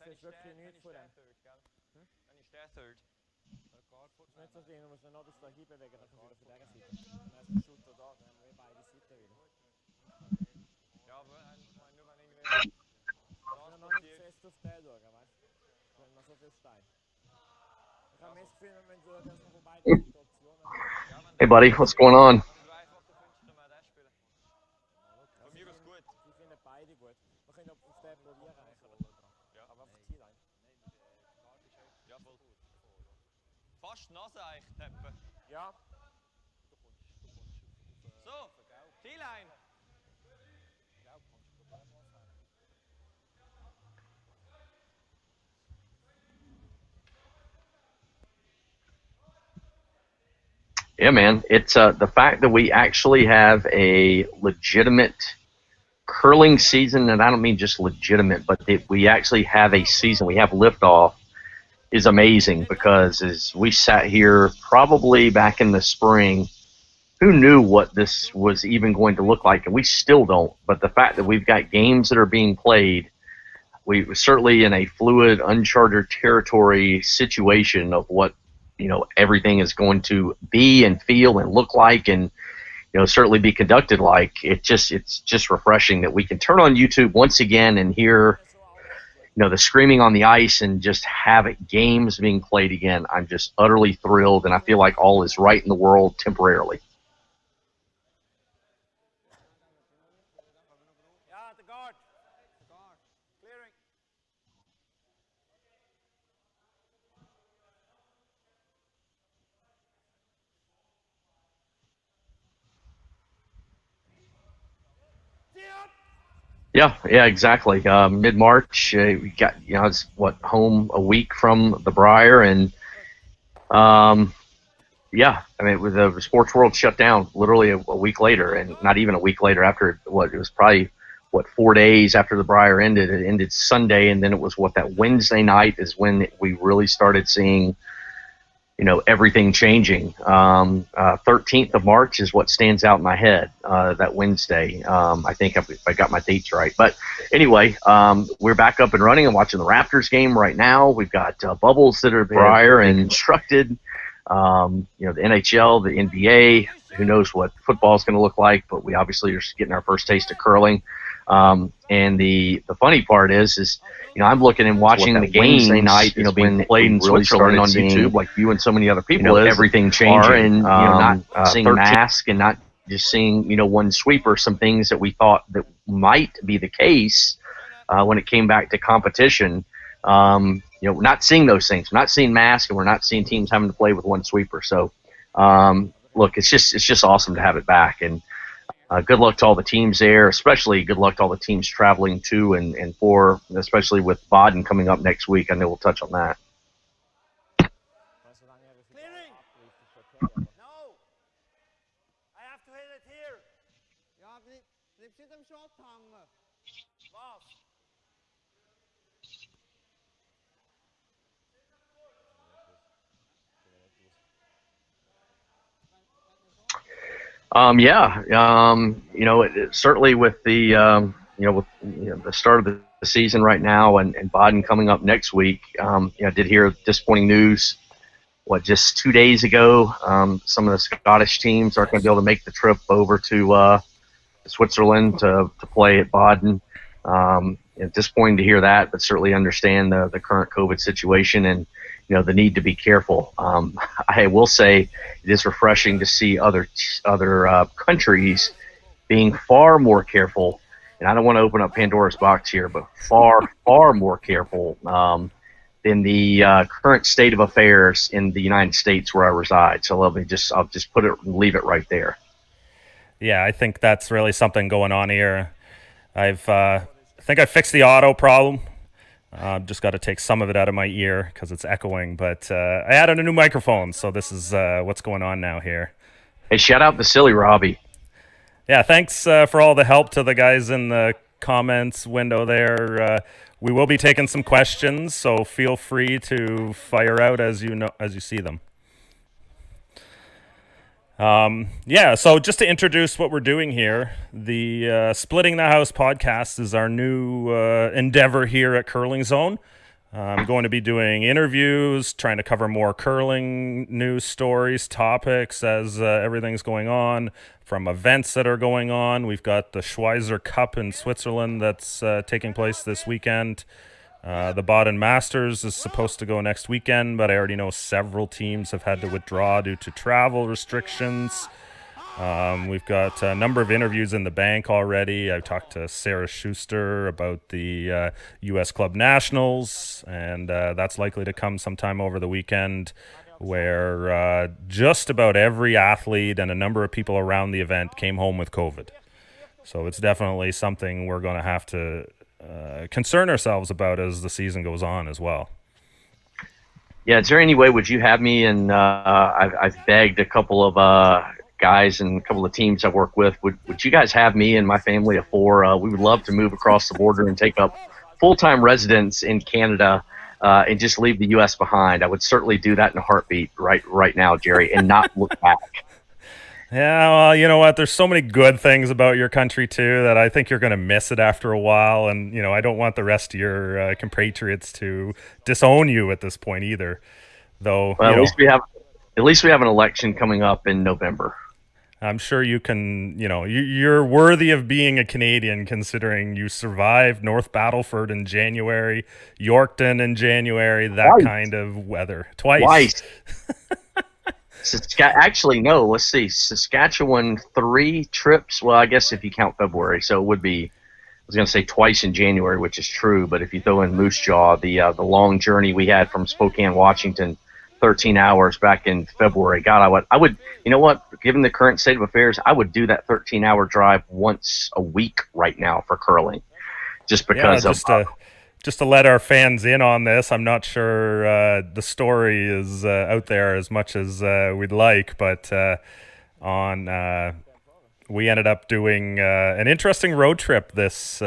is wirklich nichts von dem. Dann ist der third. Nicht so viel, du musst noch das da hinbewegen, dann kannst du wieder von dieser Seite. Dann hast du den Shooter da, dann haben wir beide Seiten wieder. Ja, aber ich meine nur, wenn irgendwie Ich will noch nicht fest auf den schauen, weißt du? Es sind noch so viele Steine. Ich habe das Gefühl, wir müssen schauen, dass wir von beiden Seiten Optionen haben. Hey, buddy, what's going on? wenn du einfacher findest, können wir den spielen. Von mir ist gut. Ich finde beide gut. Wir können auf den probieren eigentlich. Ja. Aber auf die Zielline. Ja, voll. Fast Nase eigentlich tappen. Ja. So, T-Line. Yeah, man. It's the fact that we actually have a legitimate curling season, and I don't mean just legitimate, but that we actually have a season, we have liftoff, is amazing, because as we sat here probably back in the spring, who knew what this was even going to look like? And we still don't. But the fact that we've got games that are being played, we were certainly in a fluid, uncharted territory situation of what, everything is going to be and feel and look like, and certainly be conducted like. It's just refreshing that we can turn on YouTube once again and hear the screaming on the ice and just have games being played again. I'm just utterly thrilled, and I feel like all is right in the world temporarily. Ja, the guard. Clearing. Yeah, exactly. Mid-March, we got, it's home a week from the Briar, and with the sports world shut down literally a week later, and not even a week later after it was probably 4 days after the Briar ended. It ended Sunday, and then it was that Wednesday night is when we really started seeing everything changing. 13th of March is what stands out in my head, that Wednesday. I think if I got my dates right. But anyway, we're back up and running and watching the Raptors game right now. We've got bubbles that are Briar and constructed. The NHL, the NBA, who knows what football is going to look like, but we obviously are getting our first taste of curling. And the funny part is I'm looking and watching the games Wednesday night, being played in Switzerland on YouTube, like you and so many other people. Everything changing, and not seeing mask and not just seeing one sweeper. Some things that we thought that might be the case when it came back to competition. We're not seeing those things. We're not seeing mask, and we're not seeing teams having to play with one sweeper. So, look, it's just awesome to have it back, and good luck to all the teams there, especially good luck to all the teams traveling to and for, especially with Baden coming up next week. I know we'll touch on that. Clearing. No. I have to hit it here. Ja, bleib nicht am Shot hängen. Was? Certainly with the the start of the season right now, and Baden coming up next week. I did hear disappointing news. Just 2 days ago, some of the Scottish teams aren't going to be able to make the trip over to Switzerland to play at Baden. Disappointing to hear that, but certainly understand the current COVID situation and the need to be careful. I will say it is refreshing to see other countries being far more careful, and I don't want to open up Pandora's box here, but far more careful than the current state of affairs in the United States where I reside. So I'll just leave it right there. Yeah, I think that's really something going on here. I think I fixed the auto problem. Just got to take some of it out of my ear because it's echoing. But I added a new microphone, so this is what's going on now here. Hey, shout out to Silly Robbie. Yeah, thanks for all the help to the guys in the comments window there. We will be taking some questions, so feel free to fire out as you see them. So just to introduce what we're doing here, the Splitting the House podcast is our new endeavor here at CurlingZone. I'm going to be doing interviews, trying to cover more curling news stories, topics as everything's going on, from events that are going on. We've got the Schweizer Cup in Switzerland that's taking place this weekend. The Baden Masters is supposed to go next weekend, but I already know several teams have had to withdraw due to travel restrictions. We've got a number of interviews in the bank already. I've talked to Sarah Schuster about the U.S. Club Nationals, and that's likely to come sometime over the weekend, where just about every athlete and a number of people around the event came home with COVID. So it's definitely something we're going to have to concern ourselves about as the season goes on as well. Yeah, is there any way would you have me, and I've begged a couple of guys and a couple of teams I work with, would you guys have me and my family of 4? We would love to move across the border and take up full-time residence in Canada and just leave the U.S. behind. I would certainly do that in a heartbeat right now, Jerry, and not look back. Yeah, well, you know what? There's so many good things about your country, too, that I think you're going to miss it after a while. And, I don't want the rest of your compatriots to disown you at this point either. Though, well, at least we have an election coming up in November. I'm sure you can, you're worthy of being a Canadian, considering you survived North Battleford in January, Yorkton in January, that kind of weather. Twice. Actually, no, let's see. Saskatchewan 3 trips. Well, I guess if you count February. So it would be, I was going to say twice in January, which is true. But if you throw in Moose Jaw, the long journey we had from Spokane, Washington, 13 hours back in February. God, I would, you know what, given the current state of affairs, I would do that 13-hour drive once a week right now for curling, just because just to let our fans in on this. I'm not sure the story is out there as much as we'd like, but we ended up doing an interesting road trip this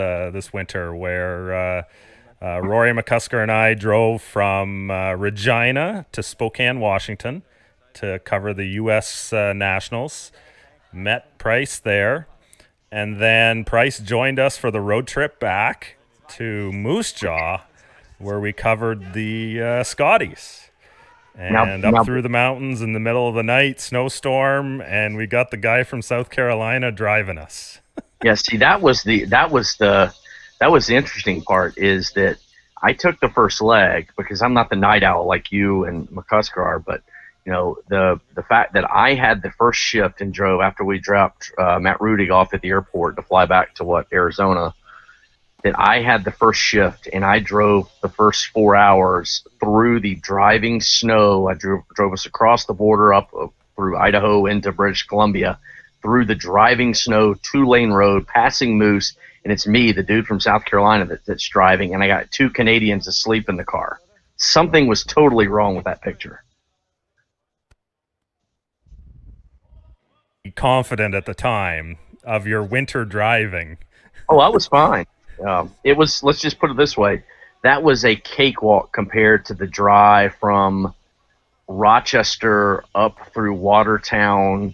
winter where Rory McCusker and I drove from Regina to Spokane, Washington to cover the U.S. Nationals, met Price there, and then Price joined us for the road trip back to Moose Jaw, where we covered the Scotties. And up through the mountains in the middle of the night, snowstorm, and we got the guy from South Carolina driving us. Yeah, see, that was the interesting part, is that I took the first leg because I'm not the night owl like you and McCusker are, but the fact that I had the first shift and drove after we dropped Matt Rudig off at the airport to fly back to Arizona, that I had the first shift and I drove the first 4 hours through the driving snow. I drove us across the border up through Idaho into British Columbia, through the driving snow, 2-lane road, passing Moose, and it's me, the dude from South Carolina, that's driving, and I got 2 Canadians asleep in the car. Something was totally wrong with that picture. Confident at the time of your winter driving. Oh, I was fine. It was, let's just put it this way, that was a cakewalk compared to the drive from Rochester up through Watertown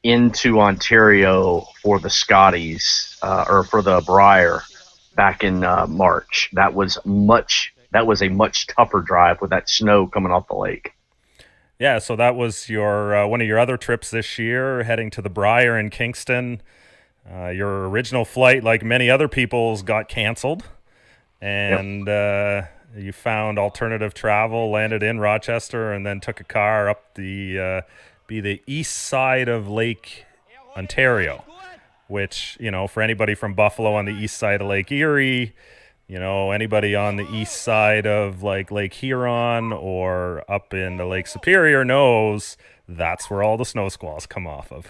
into Ontario for the Scotties, or for the Brier back in March. That was a much tougher drive with that snow coming off the lake. Yeah, so that was your one of your other trips this year, heading to the Brier in Kingston. Your original flight, like many other people's, got canceled, and you found alternative travel, landed in Rochester, and then took a car up the east side of Lake Ontario, which, for anybody from Buffalo on the east side of Lake Erie, anybody on the east side of Lake Huron or up in the Lake Superior knows that's where all the snow squalls come off of.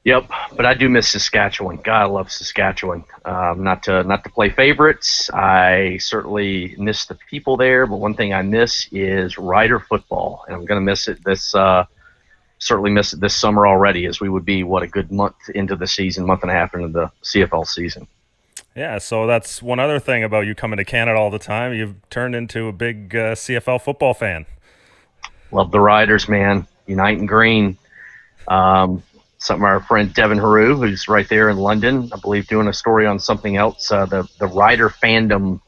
Yep, but I do miss Saskatchewan. God, I love Saskatchewan. Not to play favorites. I certainly miss the people there, but one thing I miss is Rider football, and I'm going to miss it certainly miss it this summer already, as we would be, a good month into the season, month and a half into the CFL season. Yeah, so that's one other thing about you coming to Canada all the time. You've turned into a big CFL football fan. Love the Riders, man. Unite and green. Something our friend Devin Haru, who's right there in London, I believe, doing a story on something else. The Rider fandom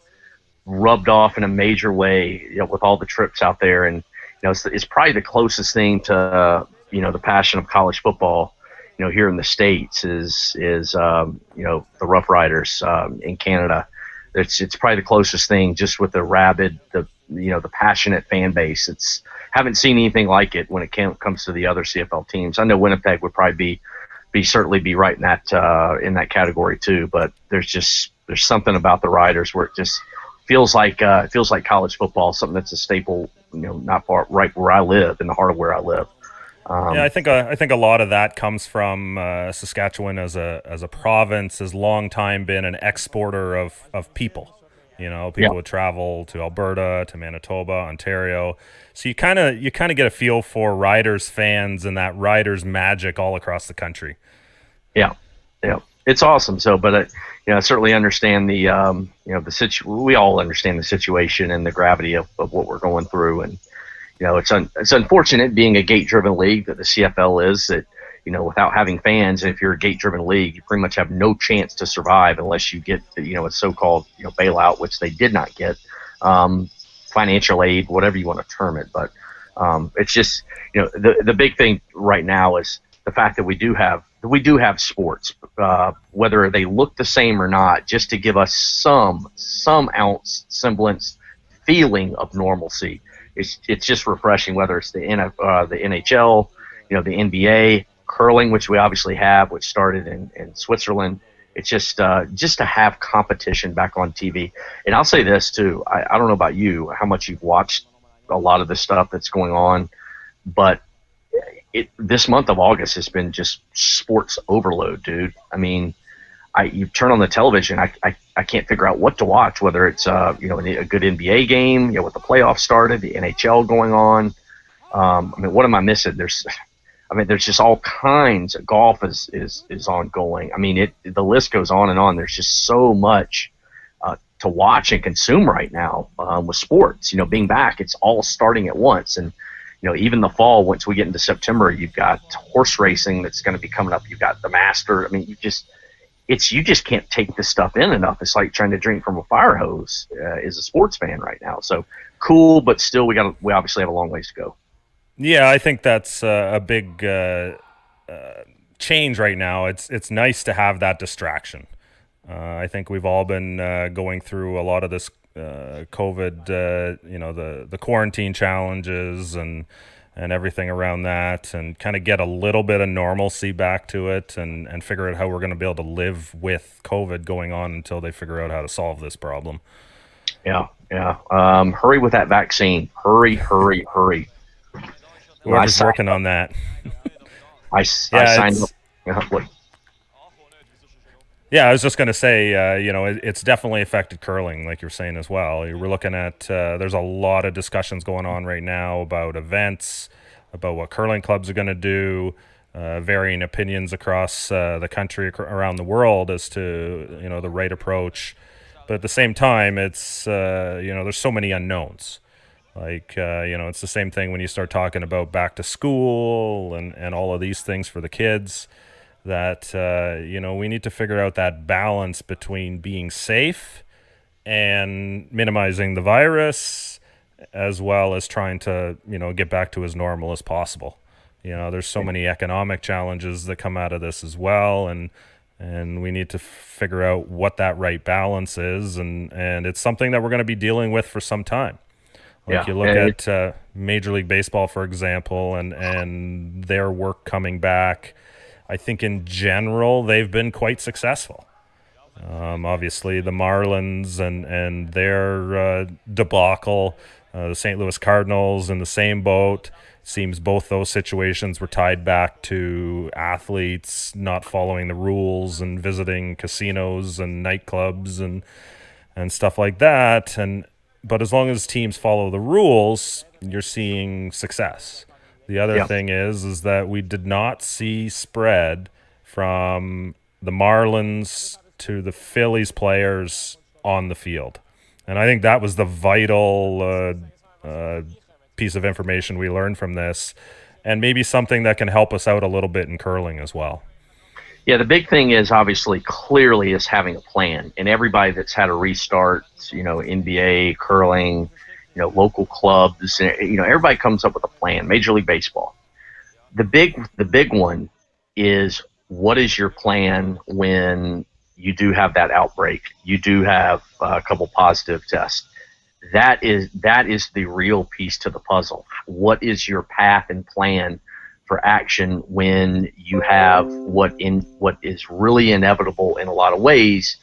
rubbed off in a major way, with all the trips out there. And, it's probably the closest thing to, the passion of college football, here in the States is the Rough Riders in Canada. It's probably the closest thing, just with the rabid, the passionate fan base. Haven't seen anything like it when it comes to the other CFL teams. I know Winnipeg would probably certainly be right in that category too. But there's something about the Riders where it just feels like college football, something that's a staple, not far right where I live, in the heart of where I live. I think a lot of that comes from Saskatchewan as a province has long time been an exporter of people. People would travel to Alberta, to Manitoba, Ontario. So you kind of get a feel for Riders fans and that Riders magic all across the country. Yeah, it's awesome. So, but I certainly understand the we all understand the situation and the gravity of what we're going through, and it's unfortunate, being a gate-driven league that the CFL is, that without having fans, and if you're a gate-driven league, you pretty much have no chance to survive unless you get a so-called bailout, which they did not get, financial aid, whatever you want to term it. But it's just the big thing right now is the fact that we do have sports, whether they look the same or not, just to give us some ounce semblance feeling of normalcy. It's just refreshing, whether it's the NHL, the NBA, curling, which we obviously have, which started in Switzerland. It's just to have competition back on TV. And I'll say this too, I don't know about you, how much you've watched a lot of the stuff that's going on, but this month of August has been just sports overload, dude. I mean, you turn on the television, I can't figure out what to watch, whether it's a good NBA game, with the playoffs started, the NHL going on. What am I missing? There's just all kinds of golf is ongoing. The list goes on and on. There's just so much to watch and consume right now with sports. Being back, it's all starting at once. And even the fall, once we get into September, you've got horse racing that's going to be coming up. You've got the Master. You just can't take this stuff in enough. It's like trying to drink from a fire hose as a sports fan right now. So cool, but still, we obviously have a long ways to go. Yeah, I think that's a big change right now. It's nice to have that distraction. I think we've all been going through a lot of this COVID, the quarantine challenges and everything around that, and kind of get a little bit of normalcy back to it, and figure out how we're going to be able to live with COVID going on until they figure out how to solve this problem. Yeah. Hurry with that vaccine. Hurry. Whoever's working on that. I signed up. Yeah, I was just going to say, it's definitely affected curling, like you're saying as well. We're looking at, there's a lot of discussions going on right now about events, about what curling clubs are going to do, varying opinions across the country, around the world as to, the right approach. But at the same time, it's, there's so many unknowns. Like, it's the same thing when you start talking about back to school and all of these things for the kids. That, we need to figure out that balance between being safe and minimizing the virus, as well as trying to, get back to as normal as possible. There's so many economic challenges that come out of this as well, and we need to figure out what that right balance is, and it's something that we're going to be dealing with for some time. Like, you look at Major League Baseball, for example, and their work coming back. I think in general they've been quite successful. Obviously, the Marlins and their debacle, the St. Louis Cardinals in the same boat. Seems both those situations were tied back to athletes not following the rules and visiting casinos and nightclubs and stuff like that. But as long as teams follow the rules, you're seeing success. The other thing is that we did not see spread from the Marlins to the Phillies players on the field. And I think that was the vital piece of information we learned from this, and maybe something that can help us out a little bit in curling as well. Yeah, the big thing is obviously clearly is having a plan, and everybody that's had a restart, NBA, curling, local clubs, everybody comes up with a plan. Major League Baseball. The big one is, what is your plan when you do have that outbreak? You do have a couple positive tests. That is the real piece to the puzzle. What is your path and plan for action when you have what is really inevitable in a lot of ways,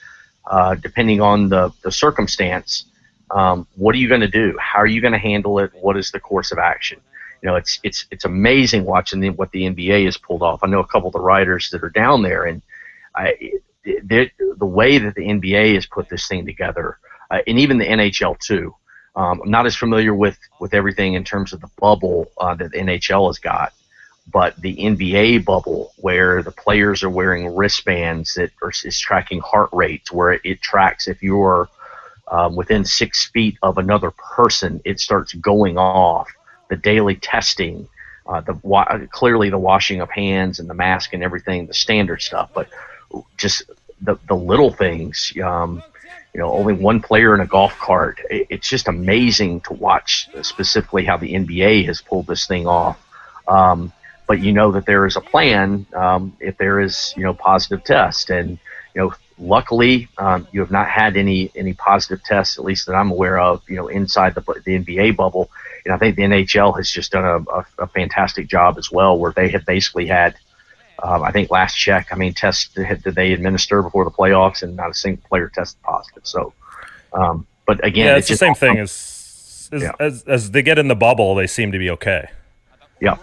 depending on the circumstance? What are you going to do? How are you going to handle it? What is the course of action? It's amazing watching what the NBA has pulled off. I know a couple of the writers that are down there, and the way that the NBA has put this thing together, and even the NHL too. I'm not as familiar with everything in terms of the bubble that the NHL has got, but the NBA bubble, where the players are wearing wristbands that is tracking heart rates, where it tracks if you're within 6 feet of another person, it starts going off. The daily testing, clearly the washing of hands and the mask and everything, the standard stuff, but just the little things. Only one player in a golf cart. It's just amazing to watch, specifically how the NBA has pulled this thing off. But that there is a plan if there is positive test, and luckily you have not had any positive tests, at least that I'm aware of, inside the NBA bubble. And I think the NHL has just done a fantastic job as well, where they have basically had, I think last check, tests that they administer before the playoffs, and not a single player tested positive. So, but again, yeah, it's the same thing as they get in the bubble, they seem to be okay. Yeah.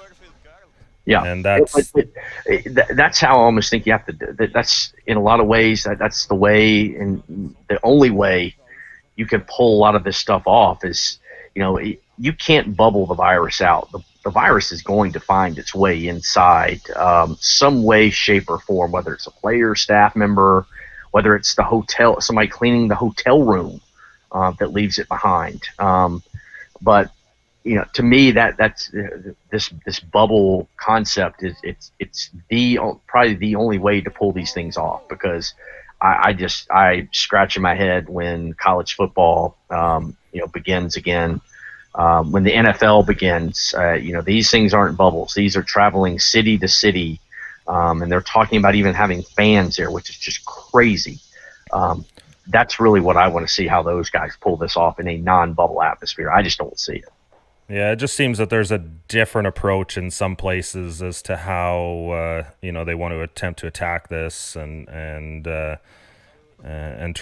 Yeah, and that's how I almost think you have to do. That's in a lot of ways that's the way, and the only way you can pull a lot of this stuff off is, you can't bubble the virus out. The virus is going to find its way inside some way, shape, or form, whether it's a player, staff member, whether it's the hotel, somebody cleaning the hotel room that leaves it behind. But to me, that's this bubble concept is it's probably the only way to pull these things off, because I scratch in my head when college football begins again. When the NFL begins, these things aren't bubbles. These are traveling city to city, and they're talking about even having fans there, which is just crazy. That's really what I want to see, how those guys pull this off in a non-bubble atmosphere. I just don't see it. Yeah, it just seems that there's a different approach in some places as to how they want to attempt to attack this and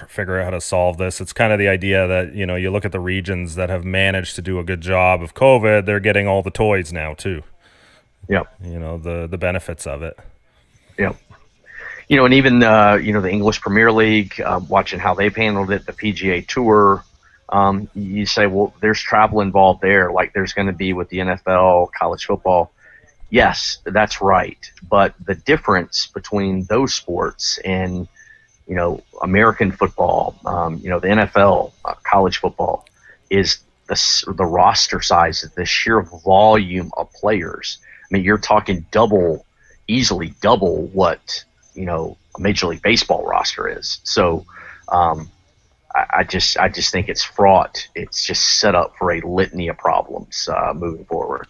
figure out how to solve this. It's kind of the idea that you look at the regions that have managed to do a good job of COVID, they're getting all the toys now too. Yep. The benefits of it. Yep. And even the English Premier League, watching how they've handled it, the PGA Tour. You say, well, there's travel involved there, like there's going to be with the NFL, college football. Yes, that's right. But the difference between those sports and, American football, the NFL, college football, is the roster size, the sheer volume of players. You're talking easily double what, a Major League Baseball roster is. So, I just think it's fraught. It's just set up for a litany of problems moving forward.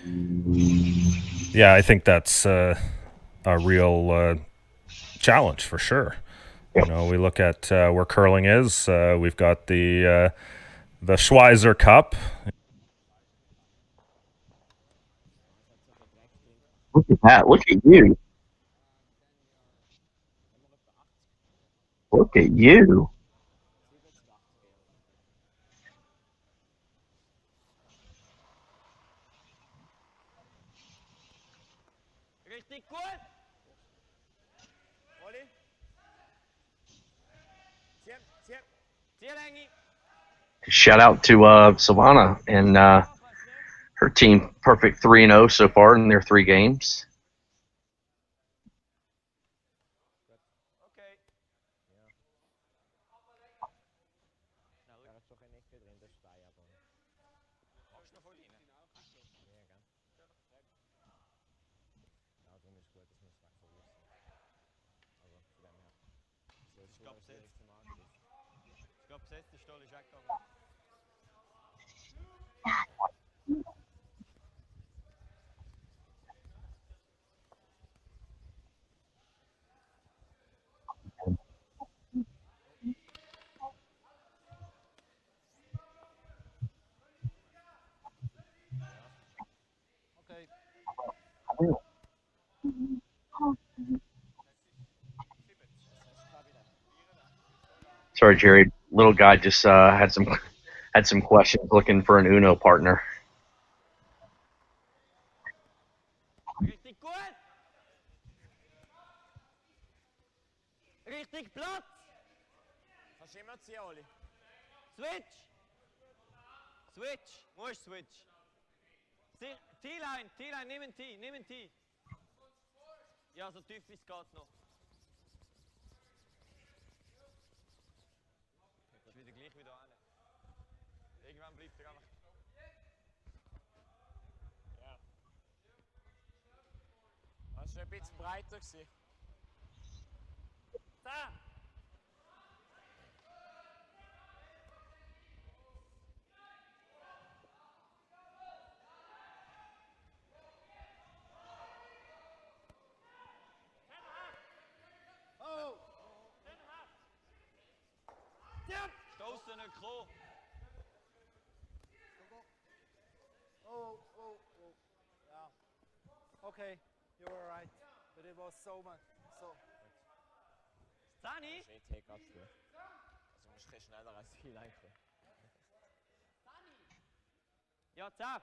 Yeah, I think that's a real challenge for sure. Yep. We look at where curling is. We've got the Schweizer Cup. Look at that! Look at you! Look at you! Richtig gut. Olli. Shout out to Savannah and her team. Perfect 3-0 so far in their 3 games. Okay. Ich glaube, besetzt, der Stoll ist weggegangen. Okay. Sorry, Jerry. Little guy just had some questions looking for an Uno partner. Richtig gut! Richtig Platz! Kannst du immer ziehen, Oli? Switch! Switch! Musst switch! T-Line! T-Line, nimm einen T! Nimm einen T! Ja, so tief wie es geht noch. Ist wieder gleich wieder an. Irgendwann bleibt er einfach. Ja. Das war ein bisschen breiter. Da! Oh! Stoßen nicht gekommen. Oh. Yeah. Okay, you were right. But it was so much. So. Sani? Das ist Take-up für. Also musst du schneller als viel einkommen. Ja, zack!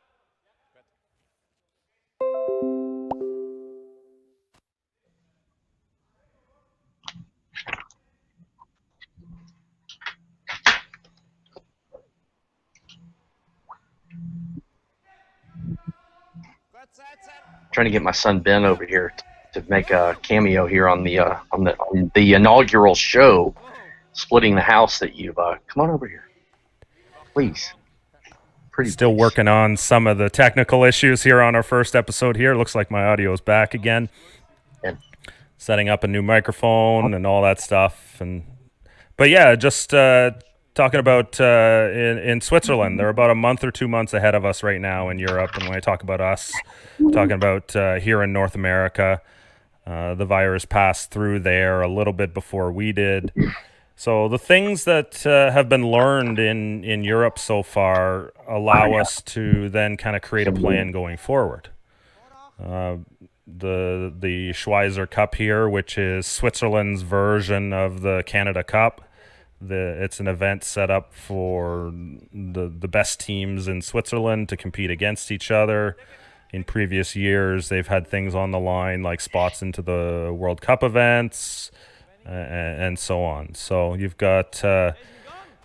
Trying to get my son Ben over here to make a cameo here on the inaugural show, splitting the house that you've. Come on over here, please. Still working on some of the technical issues here on our first episode here. Looks like my audio is back again. Yeah. Setting up a new microphone and all that stuff. But yeah, just talking about in Switzerland. They're about a month or 2 months ahead of us right now in Europe. And when I talk about us, I'm talking about here in North America. The virus passed through there a little bit before we did. So the things that have been learned in Europe so far allow us to then kind of create a plan going forward. The Schweizer Cup here, which is Switzerland's version of the Canada Cup. It's an event set up for the best teams in Switzerland to compete against each other. In previous years, they've had things on the line like spots into the World Cup events and so on. So you've got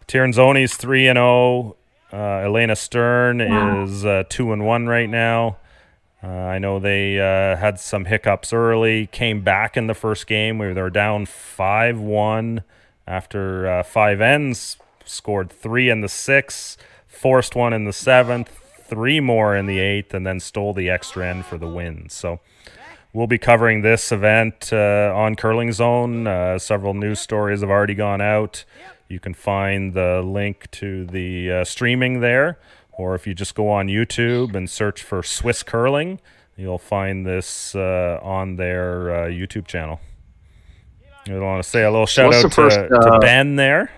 Tiernzoni's 3-0. Elena Stern is 2-1 right now. I know they had some hiccups early, came back in the first game where they were down 5-1 after 5 ends, scored 3 in the 6th, forced 1 in the 7th, 3 more in the 8th, and then stole the extra end for the win. So we'll be covering this event on CurlingZone. Several news stories have already gone out. You can find the link to the streaming there, or if you just go on YouTube and search for Swiss Curling, you'll find this on their YouTube channel. I want to say a little shout out to Ben there.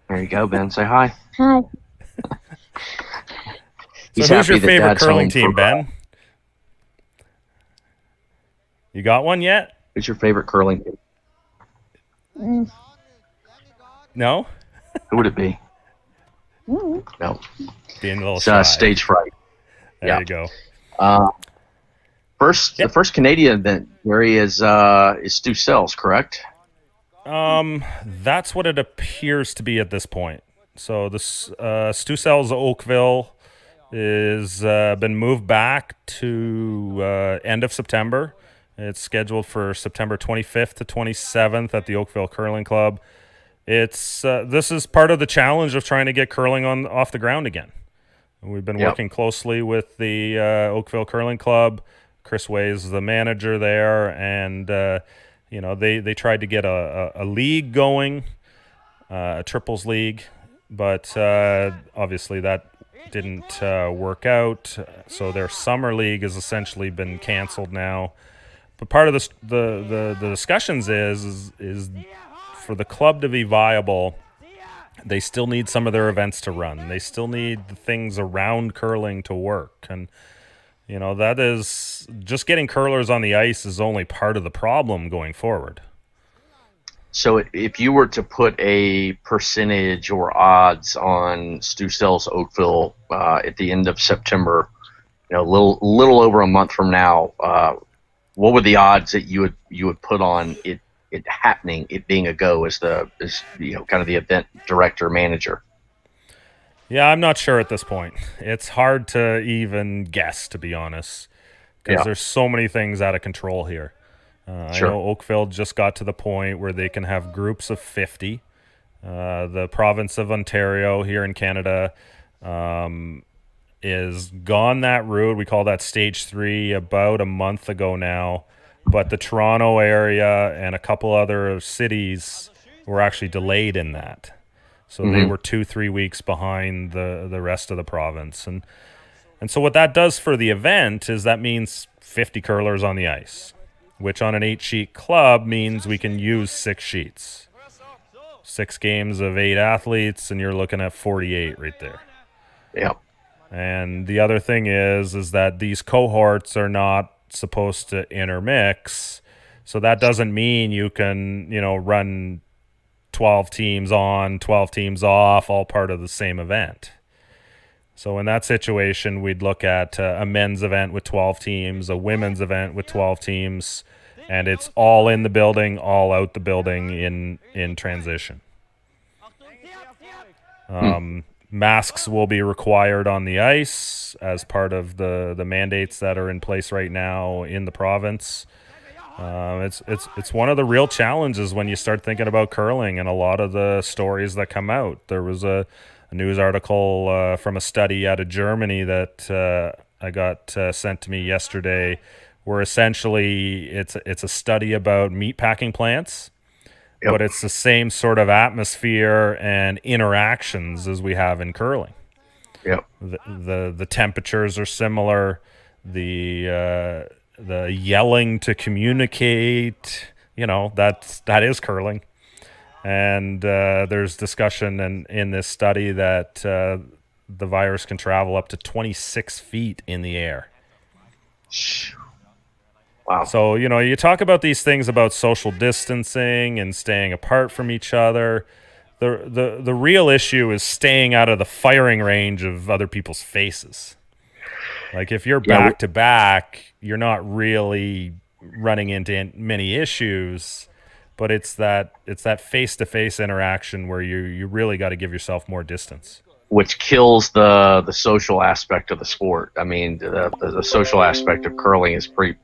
There you go, Ben. Say hi. Hi. So who's your favorite curling team, Ben? You got one yet? Who's your favorite curling team? No? Who would it be? No. Being a little shy. Stage fright. There you go. The first Canadian event, Gary, is Stu Sells, correct? That's what it appears to be at this point. So this Stu Sells Oakville is been moved back to end of September. It's scheduled for September 25th to 27th at the Oakville Curling Club. It's this is part of the challenge of trying to get curling off the ground again. We've been Yep. working closely with the Oakville Curling Club. Chris Way's the manager there, and they tried to get a league going, a triples league, but obviously that didn't work out. So their summer league has essentially been canceled now. But part of the discussions is for the club to be viable, they still need some of their events to run. They still need the things around curling to work. And, that is just getting curlers on the ice is only part of the problem going forward. So if you were to put a percentage or odds on Stu Sells Oakville at the end of September, a little over a month from now, what would the odds that you would put on it happening, it being a go as kind of the event director manager? Yeah, I'm not sure at this point. It's hard to even guess, to be honest, because there's so many things out of control here. Sure. I know Oakville just got to the point where they can have groups of 50. The province of Ontario here in Canada is gone that route. We call that stage 3 about a month ago now. But the Toronto area and a couple other cities were actually delayed in that. So they were 2-3 weeks behind the rest of the province. And so what that does for the event is that means 50 curlers on the ice, which on an 8-sheet club means we can use 6 sheets. 6 games of 8 athletes, and you're looking at 48 right there. Yeah. And the other thing is that these cohorts are not supposed to intermix, so that doesn't mean you can run 12 teams on, 12 teams off, all part of the same event. So in that situation, we'd look at a men's event with 12 teams, a women's event with 12 teams, and it's all in the building, all out the building in transition. Masks will be required on the ice as part of the mandates that are in place right now in the province. It's one of the real challenges when you start thinking about curling and a lot of the stories that come out. There was a news article from a study out of Germany that I got sent to me yesterday, where essentially it's a study about meatpacking plants. Yep. But it's the same sort of atmosphere and interactions as we have in curling. Yep. The temperatures are similar. The yelling to communicate, that is curling. And there's discussion in this study that the virus can travel up to 26 feet in the air. Wow. So, you talk about these things about social distancing and staying apart from each other. The real issue is staying out of the firing range of other people's faces. Like if you're back to back, you're not really running into many issues, but it's that face-to-face interaction where you really got to give yourself more distance. Which kills the social aspect of the sport. I mean, the social aspect of curling is pretty.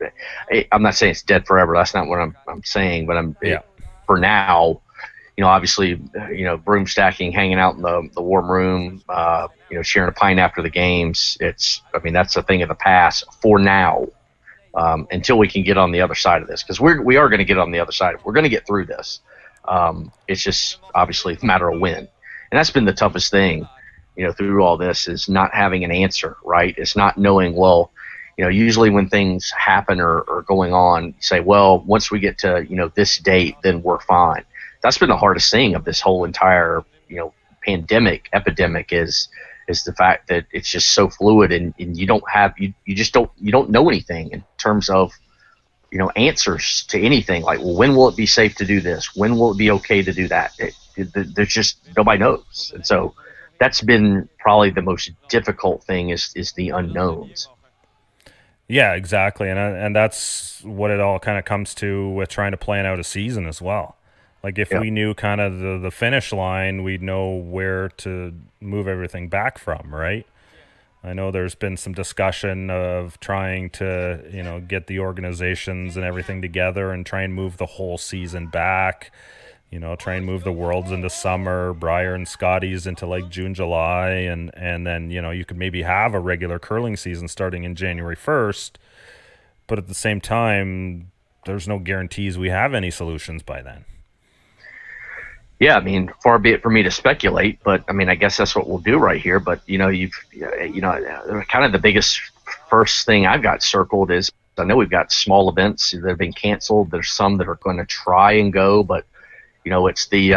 I'm not saying it's dead forever. That's not what I'm saying. But for now, obviously, broom stacking, hanging out in the warm room, sharing a pint after the games. That's a thing of the past for now, until we can get on the other side of this, because we are going to get on the other side. We're going to get through this. It's just obviously a matter of when, and that's been the toughest thing. Through all this is not having an answer, right? It's not knowing, usually when things happen or going on, you say, well, once we get to, this date, then we're fine. That's been the hardest thing of this whole entire, epidemic is the fact that it's just so fluid and you don't know anything in terms of, answers to anything. Like, well, when will it be safe to do this? When will it be okay to do that? There's just, nobody knows. And so, that's been probably the most difficult thing is the unknowns. Yeah, exactly. And that's what it all kind of comes to with trying to plan out a season as well. Like if we knew kind of the finish line, we'd know where to move everything back from, right? I know there's been some discussion of trying to, get the organizations and everything together and try and move the whole season back. try and move the Worlds into summer, Briar and Scotties into like June, July, and then, you could maybe have a regular curling season starting in January 1st. But at the same time, there's no guarantees we have any solutions by then. Yeah, I mean, far be it for me to speculate, but I mean, I guess that's what we'll do right here. But kind of the biggest first thing I've got circled is I know we've got small events that have been canceled. There's some that are going to try and go, but it's the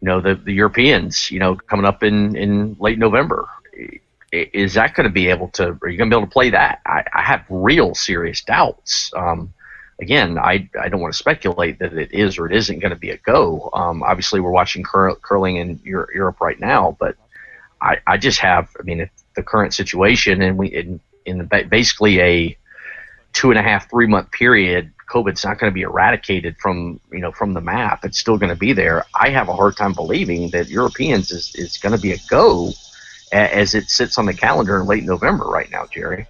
the Europeans, coming up in late November. Is that going to be able to? Are you going to be able to play that? I have real serious doubts. Again, I don't want to speculate that it is or it isn't going to be a go. Obviously, we're watching curling in Europe right now, but I just have. I mean, if the current situation and in basically a 2.5-3 month period, COVID's not going to be eradicated from the map. It's still going to be there. I have a hard time believing that Europeans is going to be a go as it sits on the calendar in late November right now, Jerry.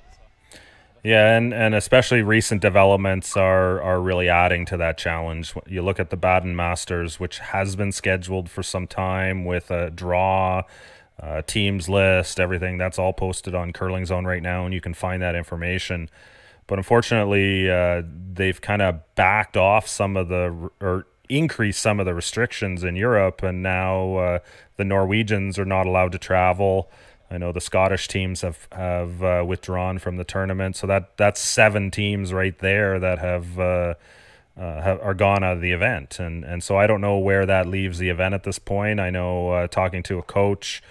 Yeah, and especially recent developments are really adding to that challenge. You look at the Baden Masters, which has been scheduled for some time with a draw, teams list, everything. That's all posted on CurlingZone right now, and you can find that information. But unfortunately, they've kind of backed off or increased some of the restrictions in Europe, and now the Norwegians are not allowed to travel. I know the Scottish teams have withdrawn from the tournament, so that's 7 teams right there that are gone out of the event, and so I don't know where that leaves the event at this point. I know talking to a coach,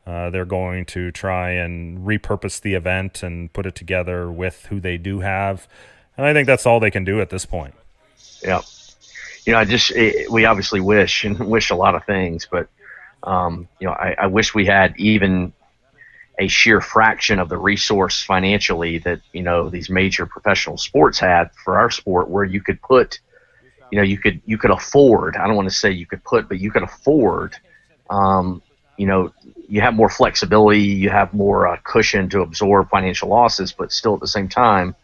they're going to try and repurpose the event and put it together with who they do have, and I think that's all they can do at this point. Yeah, we obviously wish a lot of things, but I wish we had even a sheer fraction of the resource financially that these major professional sports had for our sport, where you could put, you could afford. I don't want to say you could put, but you could afford. You have more flexibility, you have more cushion to absorb financial losses, but still at the same time,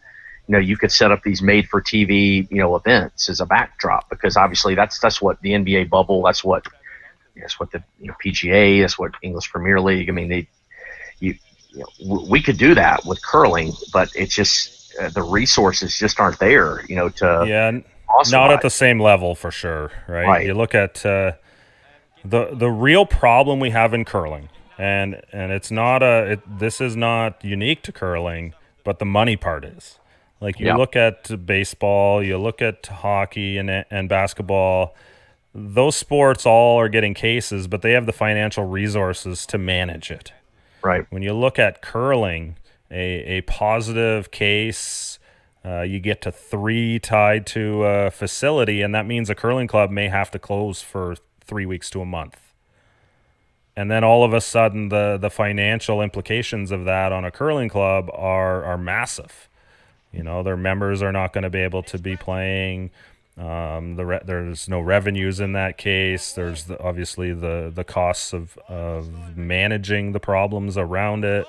you could set up these made-for-TV, events as a backdrop, because obviously that's what the NBA bubble, that's what the PGA, that's what English Premier League. I mean, we could do that with curling, but it's just the resources just aren't there, to not at the same level for sure, right? You look at the real problem we have in curling, and it's not this is not unique to curling, but the money part is. Like you look at baseball, you look at hockey and basketball. Those sports all are getting cases, but they have the financial resources to manage it. Right. When you look at curling, a positive case, you get to 3 tied to a facility, and that means a curling club may have to close for 3 weeks to a month. And then all of a sudden, the financial implications of that on a curling club are massive. Their members are not going to be able to be playing. There's no revenues in that case. There's obviously the costs of managing the problems around it.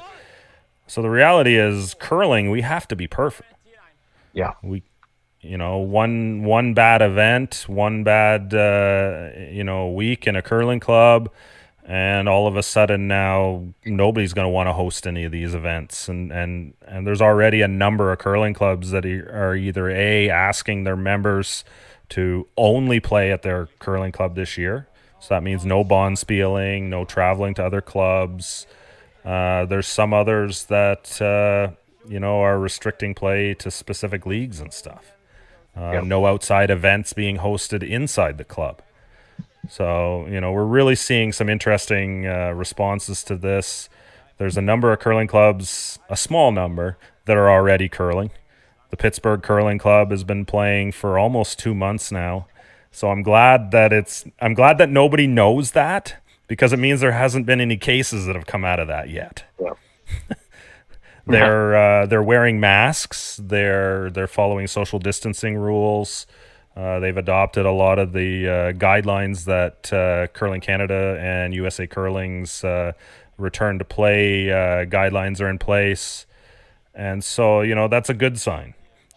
So the reality is, curling, we have to be perfect. Yeah. One bad event, one bad week in a curling club, and all of a sudden now nobody's going to want to host any of these events, and there's already a number of curling clubs that are either asking their members to only play at their curling club this year, so that means no bonspieling, no traveling to other clubs. There's some others that are restricting play to specific leagues and stuff. No outside events being hosted inside the club. So, we're really seeing some interesting responses to this. There's a number of curling clubs, a small number, that are already curling. The Pittsburgh Curling Club has been playing for almost 2 months now. So I'm glad that nobody knows that, because it means there hasn't been any cases that have come out of that yet. Yeah. They're wearing masks. They're following social distancing rules. They've adopted a lot of the guidelines that Curling Canada and USA Curling's return to play guidelines are in place. And so, that's a good sign.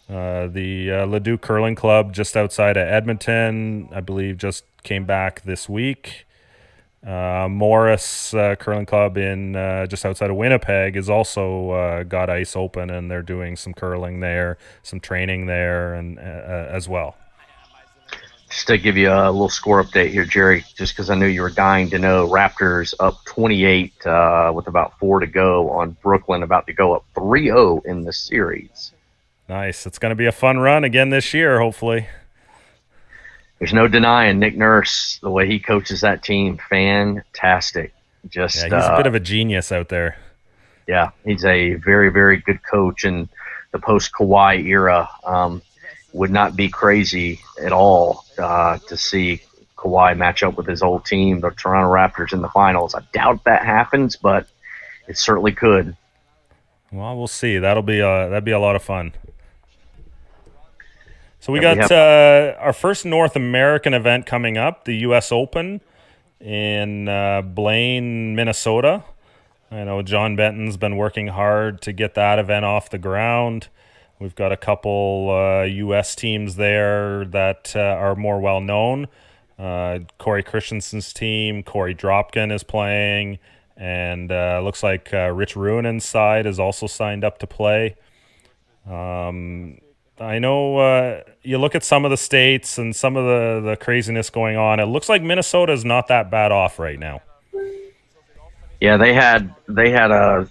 The Ledoux Curling Club just outside of Edmonton, I believe, just came back this week. Morris Curling Club in just outside of Winnipeg is also got ice open, and they're doing some curling there, some training there, and as well. Just to give you a little score update here, Jerry, just because I knew you were dying to know, Raptors up 28 with about 4 to go on Brooklyn, about to go up 3-0 in the series. Nice. It's going to be a fun run again this year, hopefully. There's no denying Nick Nurse, the way he coaches that team, fantastic. Just he's a bit of a genius out there. Yeah, he's a very, very good coach, and the post-Kawhi era would not be crazy at all to see Kawhi match up with his old team, the Toronto Raptors, in the finals. I doubt that happens, but it certainly could. Well, we'll see. That'd be a lot of fun. So we got our first North American event coming up, the U.S. Open in Blaine, Minnesota. I know John Benton's been working hard to get that event off the ground. We've got a couple U.S. teams there that are more well-known. Corey Christensen's team, Corey Dropkin is playing, and looks like Rich Ruinen's side is also signed up to play. I know you look at some of the states and some of the craziness going on. It looks like Minnesota is not that bad off right now. Yeah, they had a.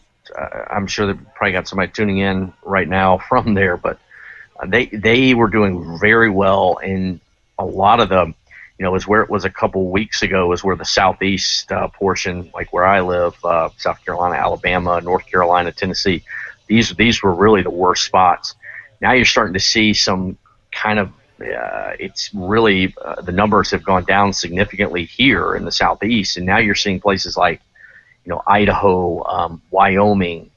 I'm sure they probably got somebody tuning in right now from there, but they were doing very well in a lot of the. Is where it was a couple weeks ago is where the southeast portion, like where I live, South Carolina, Alabama, North Carolina, Tennessee. These were really the worst spots. Now you're starting to see some kind of, it's really, the numbers have gone down significantly here in the Southeast. And now you're seeing places like, Idaho, Wyoming,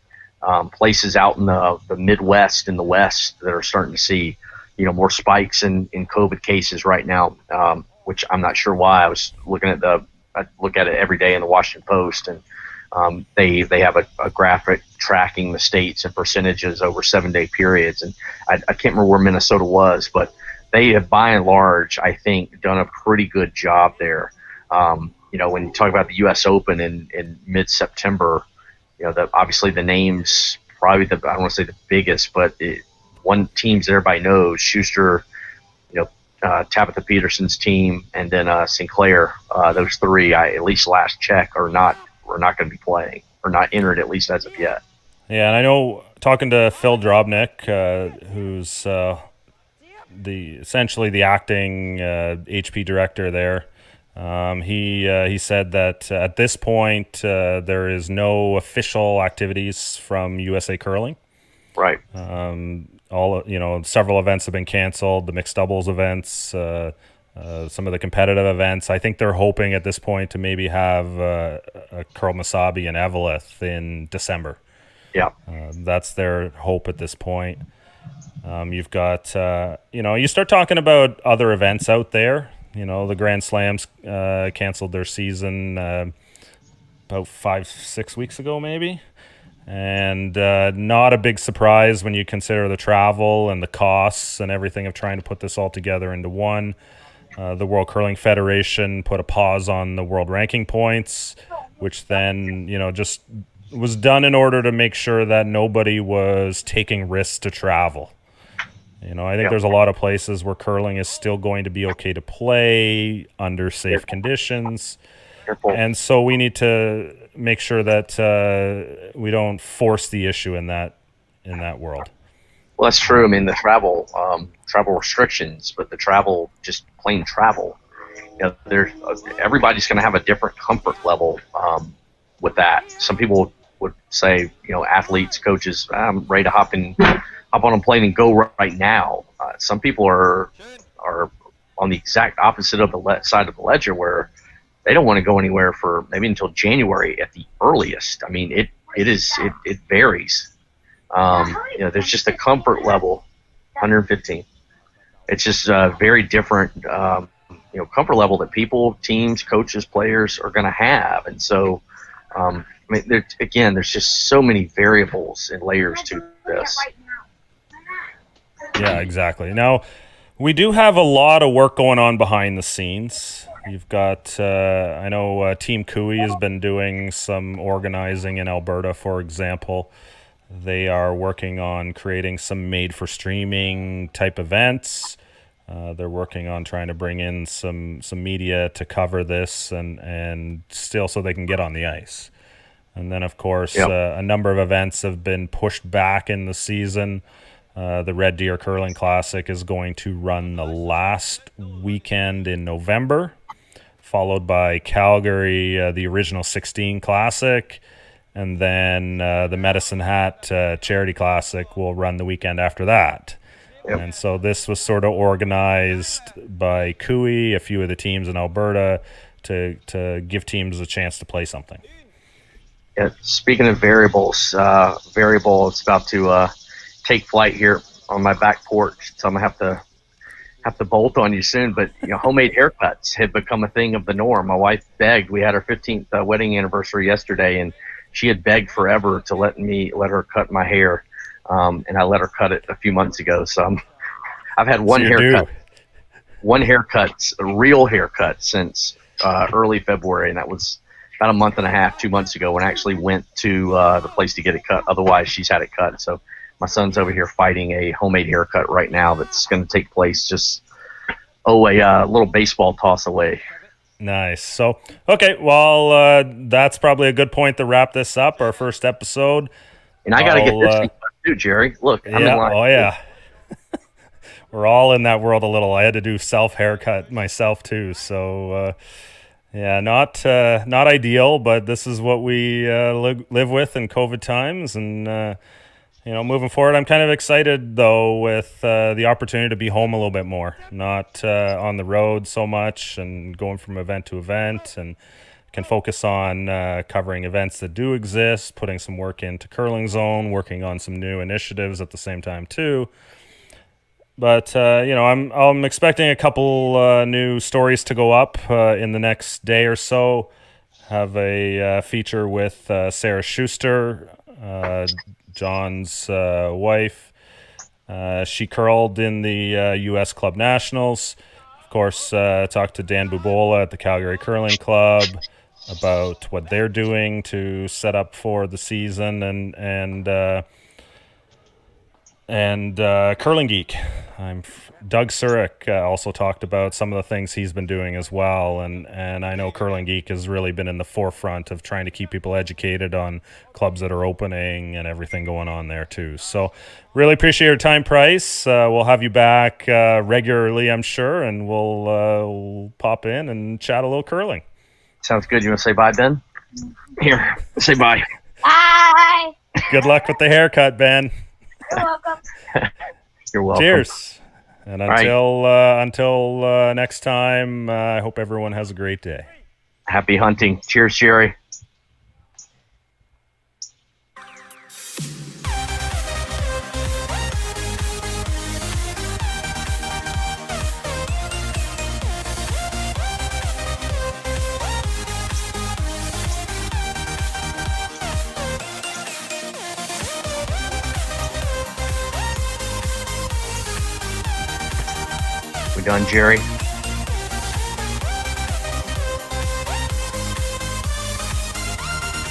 places out in the Midwest and the West that are starting to see, more spikes in COVID cases right now, which I'm not sure why. I was looking at I look at it every day in the Washington Post, and they have a graphic tracking the states and percentages over 7-day periods. And I can't remember where Minnesota was, but they have by and large, I think, done a pretty good job there. When you talk about the U.S. Open in mid-September, obviously the names, probably I don't want to say the biggest, but one teams that everybody knows, Schuster, Tabitha Peterson's team, and then Sinclair. Those three, at least last check, are not going to be playing, or not entered, at least as of yet. Yeah, and I know, talking to Phil Drobnik, who's essentially the acting HP director there, he said that at this point there is no official activities from USA Curling. Right. Several events have been canceled. The mixed doubles events, some of the competitive events. I think they're hoping at this point to maybe have Curl Masabi and Eveleth in December. Yeah. That's their hope at this point. You've got, you start talking about other events out there. The Grand Slams canceled their season about 5-6 weeks ago, maybe. And not a big surprise when you consider the travel and the costs and everything of trying to put this all together into one. The World Curling Federation put a pause on the world ranking points, which then, just was done in order to make sure that nobody was taking risks to travel. I think there's a lot of places where curling is still going to be okay to play under safe conditions. And so we need to make sure that we don't force the issue in that world. Well, that's true. I mean, the travel restrictions, but the travel, just plain travel. Everybody's going to have a different comfort level with that. Some people would say, athletes, coaches, I'm ready to hop on a plane and go right now. Some people are on the exact opposite of the side of the ledger, where they don't want to go anywhere for maybe until January at the earliest. I mean, it varies. There's just a comfort level, 115. It's just a very different, comfort level that people, teams, coaches, players are going to have. And so, there's just so many variables and layers to this. Yeah, exactly. Now, we do have a lot of work going on behind the scenes. You've got, I know Team Cooey has been doing some organizing in Alberta, for example. They are working on creating some made-for-streaming type events. They're working on trying to bring in some media to cover this and still so they can get on the ice. And then, of course, a number of events have been pushed back in the season. The Red Deer Curling Classic is going to run the last weekend in November, followed by Calgary, the Original 16 Classic, and then the Medicine Hat Charity Classic will run the weekend after that. Yep. And so this was sort of organized by Cooey, a few of the teams in Alberta, to give teams a chance to play something. Yeah, speaking of variables, variable is about to take flight here on my back porch, so I'm gonna have to bolt on you soon. But homemade haircuts have become a thing of the norm. My wife begged. We had our 15th wedding anniversary yesterday, and she had begged forever to let her cut my hair. And I let her cut it a few months ago. So I've had one haircut, a real haircut since early February, and that was about a month and a half, 2 months ago when I actually went to the place to get it cut. Otherwise, she's had it cut. So my son's over here fighting a homemade haircut right now that's going to take place just a little baseball toss away. Nice. So, okay, well, that's probably a good point to wrap this up, our first episode. And I got to get this thing cut too, Jerry. Look, I'm in line. Oh, yeah. We're all in that world a little. I had to do self-haircut myself too, so yeah, not ideal, but this is what we live with in COVID times, and moving forward, I'm kind of excited though with the opportunity to be home a little bit more, not on the road so much, and going from event to event, and can focus on covering events that do exist, putting some work into CurlingZone, working on some new initiatives at the same time too. But I'm expecting a couple new stories to go up in the next day or so. Have a feature with Sarah Schuster, John's wife. She curled in the U.S. Club Nationals. Of course, talked to Dan Bubola at the Calgary Curling Club about what they're doing to set up for the season, and Curling Geek. Doug Surik also talked about some of the things he's been doing as well, and I know Curling Geek has really been in the forefront of trying to keep people educated on clubs that are opening and everything going on there too. So really appreciate your time, Price. We'll have you back regularly, I'm sure, and we'll pop in and chat a little curling. Sounds good. You want to say bye, Ben? Here, say bye. Bye. Good luck with the haircut, Ben. You're welcome. You're welcome. Cheers. And until next time, I hope everyone has a great day. Happy hunting. Cheers, Jerry. We done, Jerry?